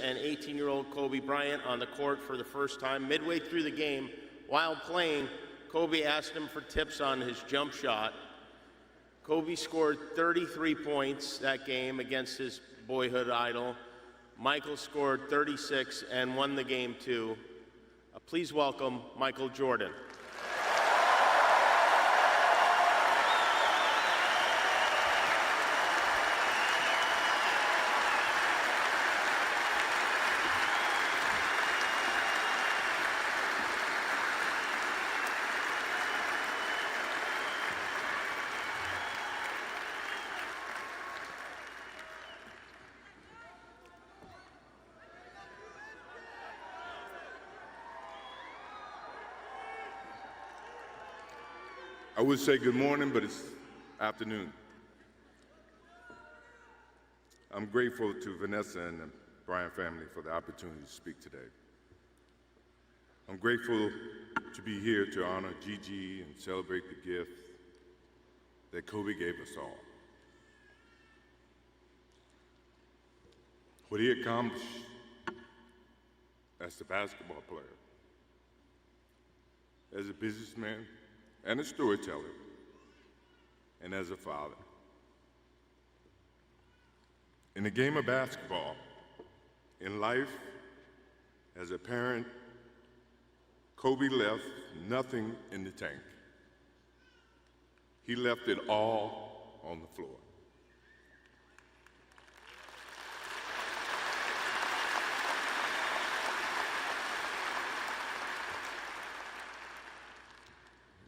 and 18-year-old Kobe Bryant on the court for the first time. Midway through the game, while playing, Kobe asked him for tips on his jump shot. Kobe scored 33 points that game against his boyhood idol. Michael scored 36 and won the game too. Please welcome Michael Jordan. I would say good morning, but it's afternoon. I'm grateful to Vanessa and the Bryant family for the opportunity to speak today. I'm grateful to be here to honor Gigi and celebrate the gift that Kobe gave us all. What he accomplished as a basketball player, as a businessman, and a storyteller, and as a father. In the game of basketball, in life, as a parent, Kobe left nothing in the tank. He left it all on the floor.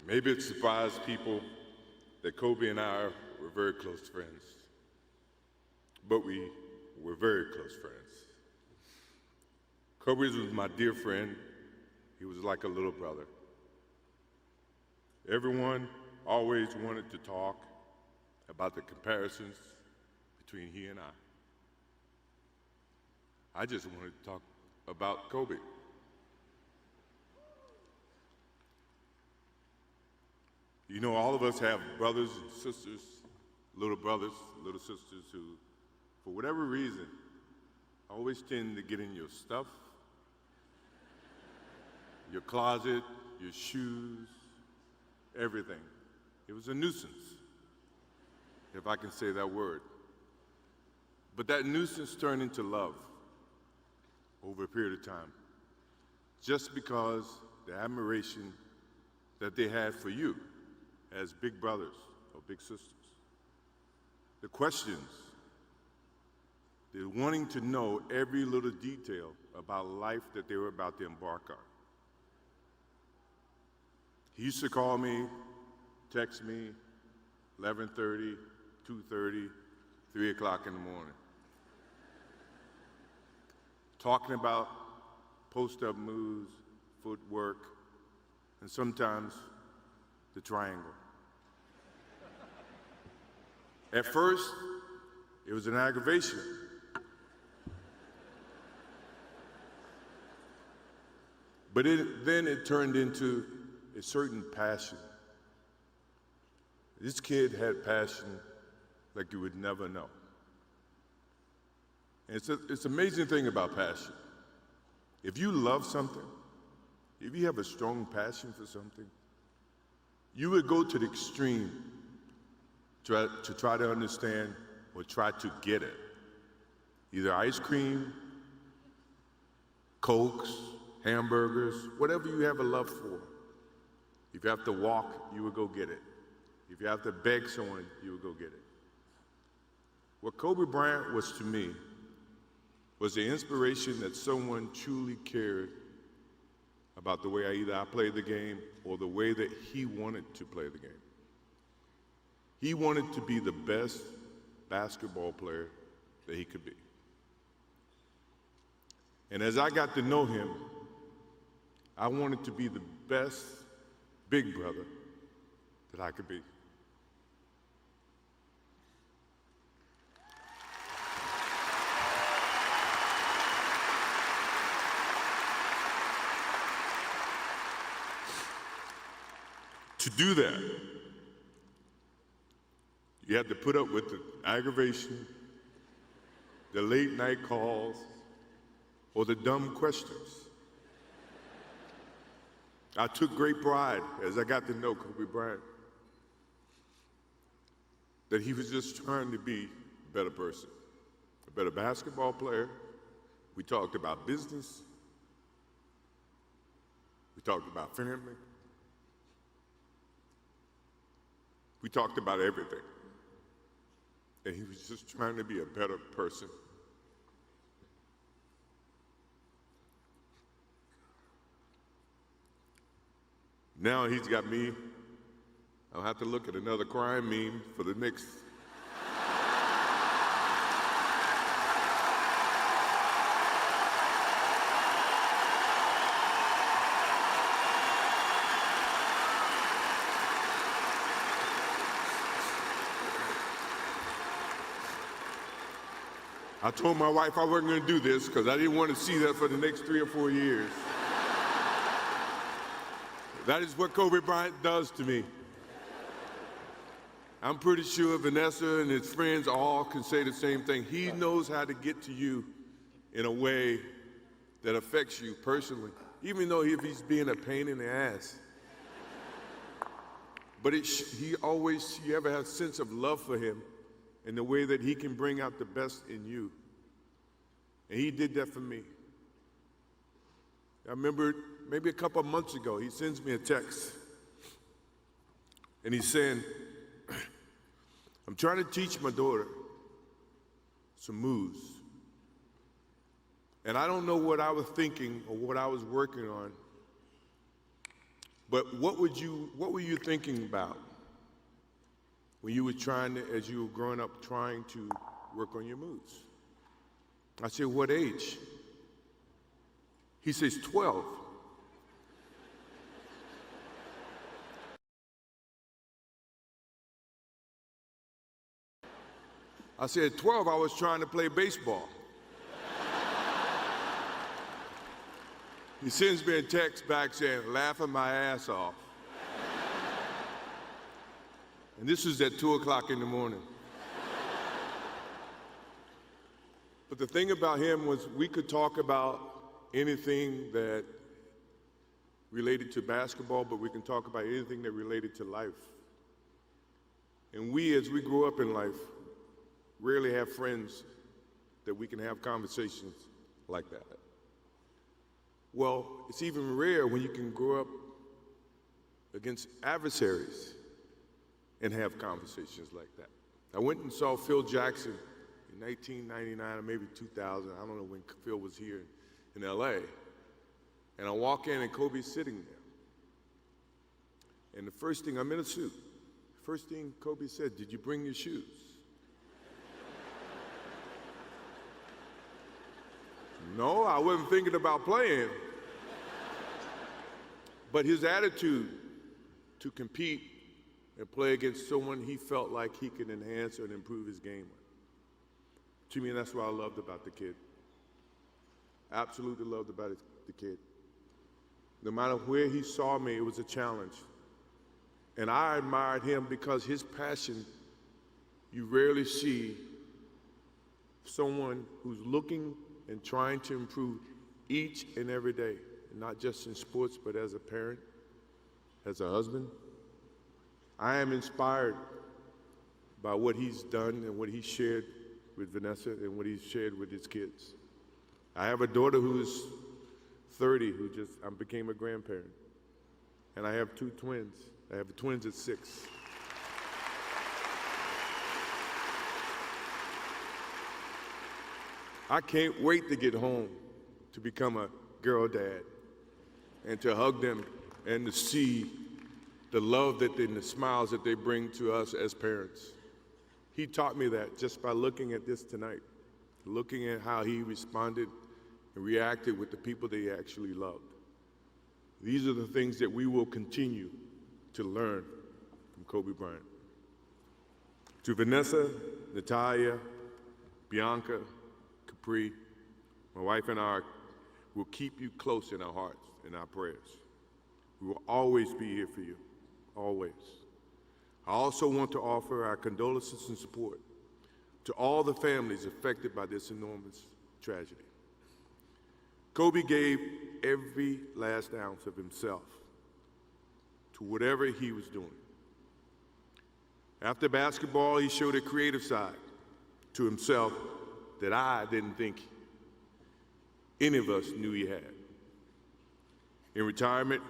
Maybe it surprised people that Kobe and I were very close friends, but we were very close friends. Kobe was my dear friend. He was like a little brother. Everyone always wanted to talk about the comparisons between he and I just wanted to talk about Kobe. You know, all of us have brothers and sisters, little sisters who, for whatever reason, always tend to get in your stuff, your closet, your shoes, everything. It was a nuisance, if I can say that word. But that nuisance turned into love over a period of time, just because the admiration that they had for you as big brothers or big sisters. The questions, the wanting to know every little detail about life that they were about to embark on. He used to call me, text me, 11:30, 2:30, 3 o'clock in the morning, talking about post-up moves, footwork, and sometimes the triangle. At first, it was an aggravation. But then it turned into a certain passion. This kid had passion like you would never know. And it's an amazing thing about passion. If you love something, if you have a strong passion for something, you would go to the extreme to try to understand or try to get it. Either ice cream, Cokes, hamburgers, whatever you have a love for. If you have to walk, you would go get it. If you have to beg someone, you would go get it. What Kobe Bryant was to me was the inspiration that someone truly cared about the way I played the game or the way that he wanted to play the game. He wanted to be the best basketball player that he could be. And as I got to know him, I wanted to be the best big brother that I could be. To do that, you had to put up with the aggravation, the late night calls, or the dumb questions. I took great pride as I got to know Kobe Bryant that he was just trying to be a better person, a better basketball player. We talked about business. We talked about family. We talked about everything. And he was just trying to be a better person. Now he's got me. I'll have to look at another crime meme for the next. I told my wife I wasn't going to do this because I didn't want to see that for the next 3 or 4 years. That is what Kobe Bryant does to me. I'm pretty sure Vanessa and his friends all can say the same thing. He knows how to get to you in a way that affects you personally, even though if he's being a pain in the ass. But you ever have a sense of love for him and the way that he can bring out the best in you. And he did that for me. I remember maybe a couple of months ago, he sends me a text. And he's saying, I'm trying to teach my daughter some moves. And I don't know what I was thinking or what I was working on. But what were you thinking about when you were as you were growing up, trying to work on your moves? I said, what age? He says, 12. I said, at 12, I was trying to play baseball. He sends me a text back saying, laughing my ass off. And this was at 2 o'clock in the morning. But the thing about him was we could talk about anything that related to basketball, but we can talk about anything that related to life. And we, as we grow up in life, rarely have friends that we can have conversations like that. Well, it's even rare when you can grow up against adversaries and have conversations like that. I went and saw Phil Jackson in 1999 or maybe 2000. I don't know when Phil was here in LA. And I walk in and Kobe's sitting there. And the first thing, I'm in a suit. First thing Kobe said, did you bring your shoes? No, I wasn't thinking about playing. But his attitude to compete and play against someone he felt like he could enhance and improve his game with. To me, that's what I loved about the kid. Absolutely loved about the kid. No matter where he saw me, it was a challenge. And I admired him because his passion, you rarely see someone who's looking and trying to improve each and every day, not just in sports, but as a parent, as a husband. I am inspired by what he's done and what he shared with Vanessa and what he's shared with his kids. I have a daughter who's 30 who became a grandparent. And I have 2 twins. I have twins at 6. I can't wait to get home to become a girl dad and to hug them and to see the love and the smiles that they bring to us as parents. He taught me that just by looking at this tonight, looking at how he responded and reacted with the people that he actually loved. These are the things that we will continue to learn from Kobe Bryant. To Vanessa, Natalia, Bianca, Capri, my wife and I will keep you close in our hearts, in our prayers. We will always be here for you, always. I also want to offer our condolences and support to all the families affected by this enormous tragedy. Kobe gave every last ounce of himself to whatever he was doing. After basketball, he showed a creative side to himself that I didn't think any of us knew he had. In retirement,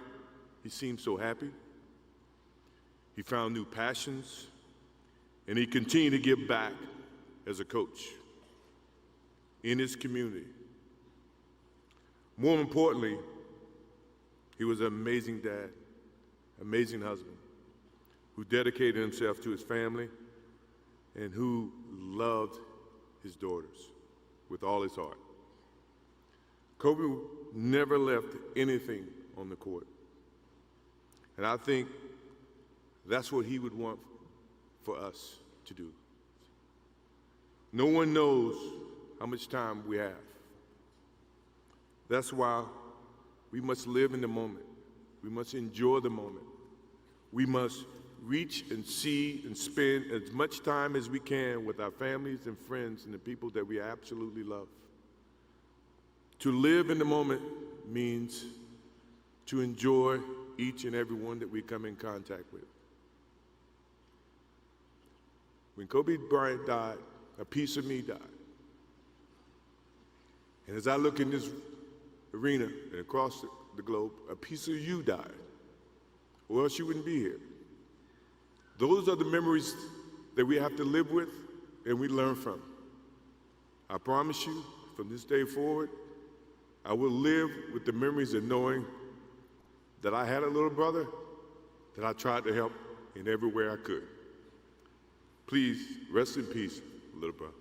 he seemed so happy. He found new passions, and he continued to give back as a coach in his community. More importantly, he was an amazing dad, amazing husband, who dedicated himself to his family and who loved his daughters with all his heart. Kobe never left anything on the court. And I think that's what he would want for us to do. No one knows how much time we have. That's why we must live in the moment. We must enjoy the moment. We must reach and see and spend as much time as we can with our families and friends and the people that we absolutely love. To live in the moment means to enjoy each and every one that we come in contact with. When Kobe Bryant died, a piece of me died. And as I look in this arena and across the globe, a piece of you died, or else you wouldn't be here. Those are the memories that we have to live with and we learn from. I promise you, from this day forward, I will live with the memories of knowing that I had a little brother that I tried to help in every way I could. Please rest in peace, little brother.